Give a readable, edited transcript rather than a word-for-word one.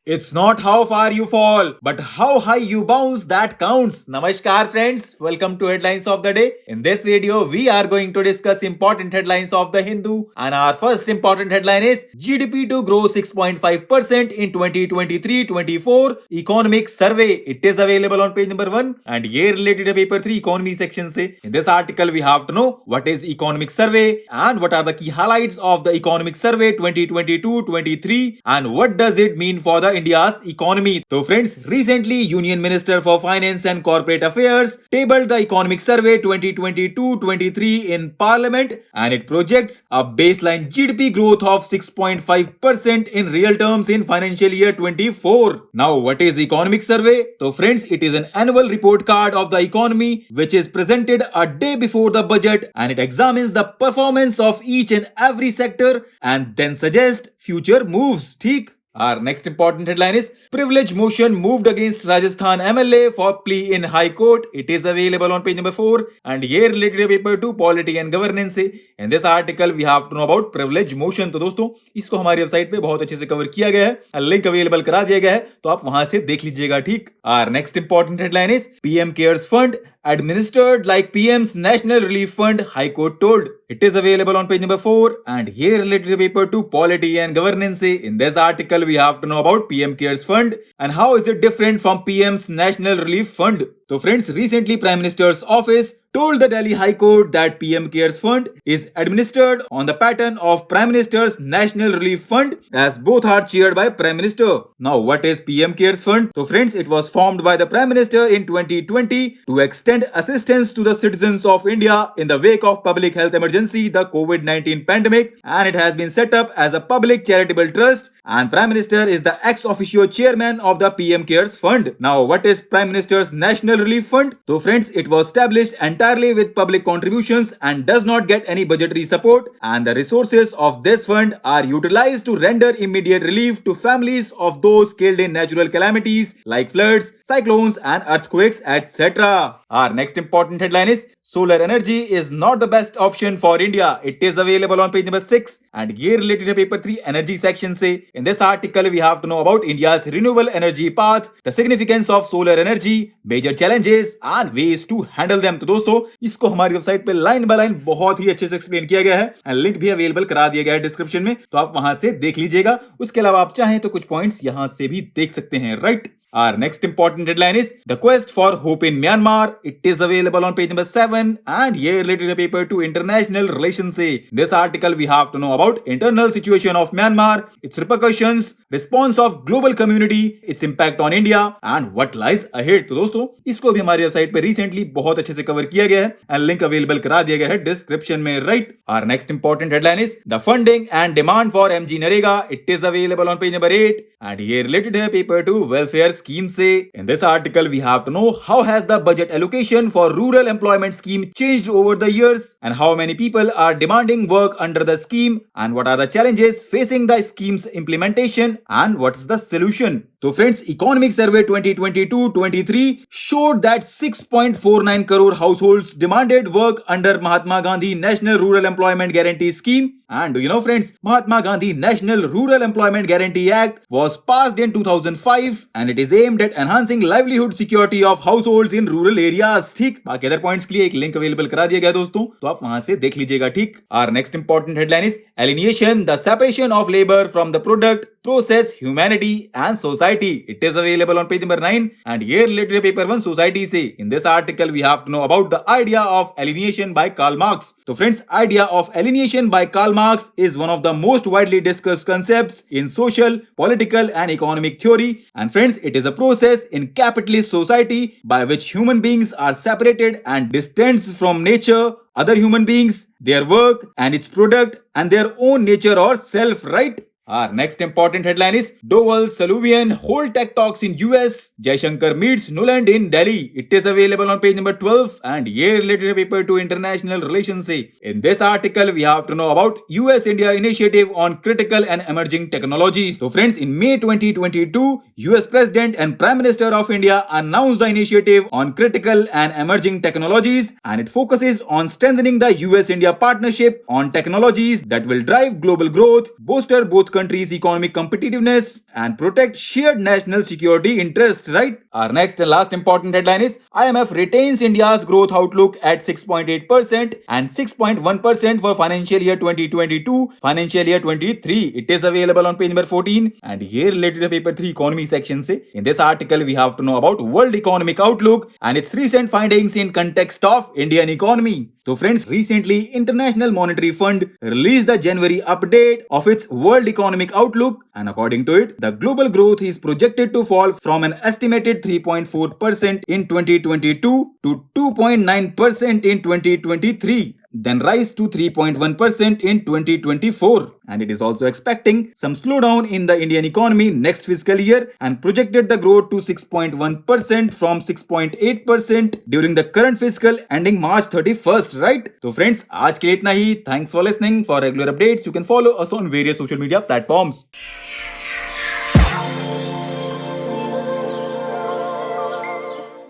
It's not how far you fall, but how high you bounce that counts. Namaskar friends, welcome to Headlines of the Day. In this video, we are going to discuss important headlines of the Hindu. And our first important headline is GDP to grow 6.5% in 2023-24 Economic Survey. It is available on page number 1 and year related to paper 3 economy section se. In this article, we have to know what is Economic Survey and what are the key highlights of the Economic Survey 2022-23 and what does it mean for the India's economy. So friends, recently Union Minister for Finance and Corporate Affairs tabled the Economic Survey 2022-23 in Parliament and it projects a baseline GDP growth of 6.5% in real terms in financial year 24. Now what is Economic Survey? So friends, it is an annual report card of the economy which is presented a day before the budget and it examines the performance of each and every sector and then suggests future moves. ठीक? Our next important headline is Privilege Motion moved against Rajasthan MLA for plea in High Court. It is available on page number 4 and year related to paper 2 Polity and Governance से. In this article we have to know about Privilege Motion. तो दोस्तों इसको हमारी website पे बहुत अच्छे से cover किया गया है, लिंक अवेलेबल करा दिया गया है, तो आप वहां से देख लीजिएगा. ठीक. Our next important headline is PM Cares Fund administered like PMs National Relief Fund, High Court told. It is available on page number 4 and here related to paper 2 Polity and Governance. In this article we have to know about PM Cares Fund and how is it different from PM's National Relief Fund. So friends, recently Prime Minister's office told the Delhi High Court that PM Cares Fund is administered on the pattern of Prime Minister's National Relief Fund as both are chaired by Prime Minister. Now what is PM Cares Fund? So friends, it was formed by the Prime Minister in 2020 to extend assistance to the citizens of India in the wake of public health emergency, the COVID-19 pandemic, and it has been set up as a public charitable trust and Prime Minister is the ex officio chairman of the PM Cares Fund. Now what is Prime Minister's National Relief Fund? So friends, it was established entirely with public contributions and does not get any budgetary support and the resources of this fund are utilized to render immediate relief to families of those killed in natural calamities like floods, cyclones and earthquakes etc. Our next important headline is Solar energy is not the best option for India. It is available on page number 6 and year related to paper 3 energy section say. In this article we have to know about India's renewable energy path, the significance of solar energy, major challenges and ways to handle them. तो दोस्तों इसको हमारी website पे line by line बहुत ही अच्छे से explain किया गया है एंड लिंक भी अवेलेबल करा दिया गया है डिस्क्रिप्शन में, तो आप वहां से देख लीजिएगा. उसके अलावा आप चाहें तो कुछ पॉइंट्स यहां से भी देख सकते हैं. Right. Our next important headline is The Quest for Hope in Myanmar. It is available on page number 7 and year related to paper 2 international relations. This article we have to know about internal situation of Myanmar, its repercussions, response of global community, its impact on India and what lies ahead. तो दोस्तों इसको भी हमारी website पे recently बहुत अच्छे से cover किया गया है एंड लिंक अवेलेबल करा दिया गया है डिस्क्रिप्शन में. Right. Our next important headline is The Funding and Demand for MGNREGA. It is available on page number 8 and year related to paper 2 welfare scheme say. In this article we have to know how has the budget allocation for rural employment scheme changed over the years and how many people are demanding work under the scheme and what are the challenges facing the scheme's implementation and what's the solution. So friends, Economic Survey 2022-23 showed that 6.49 crore households demanded work under Mahatma Gandhi National Rural Employment Guarantee Scheme. And do you know friends, Mahatma Gandhi National Rural Employment Guarantee Act was passed in 2005 and it is aimed at enhancing livelihood security of households in rural areas. ठीक. बाकी other points के लिए एक link available करा दिया गया दोस्तों, तो आप वहां से देख लीजिएगा. ठीक. Our next important headline is Alienation, the separation of labor from the product, process, humanity and society. It is available on page number 9 and year related to paper 1 society say. In this article we have to know about the idea of alienation by Karl Marx. So friends, idea of alienation by Karl Marx is one of the most widely discussed concepts in social, political and economic theory. And friends, it is a process in capitalist society by which human beings are separated and distanced from nature, other human beings, their work and its product and their own nature or self. Right. Our next important headline is Doval Saluvian hold tech talks in US. Jaishankar meets Nuland in Delhi. It is available on page number 12 and year related paper to international relations. In this article, we have to know about US-India initiative on critical and emerging technologies. So friends, in May 2022, US President and Prime Minister of India announced the initiative on critical and emerging technologies, and it focuses on strengthening the US-India partnership on technologies that will drive global growth, bolster both countries' economic competitiveness and protect shared national security interests, right? Our next and last important headline is IMF retains India's growth outlook at 6.8% and 6.1% for financial year 2022, financial year 23. It is available on page number 14 and here related to paper 3 economy section se. In this article, we have to know about World Economic Outlook and its recent findings in context of Indian economy. So friends, recently International Monetary Fund released the January update of its World Economic Outlook, and according to it, the global growth is projected to fall from an estimated 3.4% in 2022 to 2.9% in 2023. Then rise to 3.1% in 2024. And it is also expecting some slowdown in the Indian economy next fiscal year and projected the growth to 6.1% from 6.8% during the current fiscal ending March 31st, right? So friends, आज के लिए इतना ही. Thanks for listening. For regular updates, you can follow us on various social media platforms.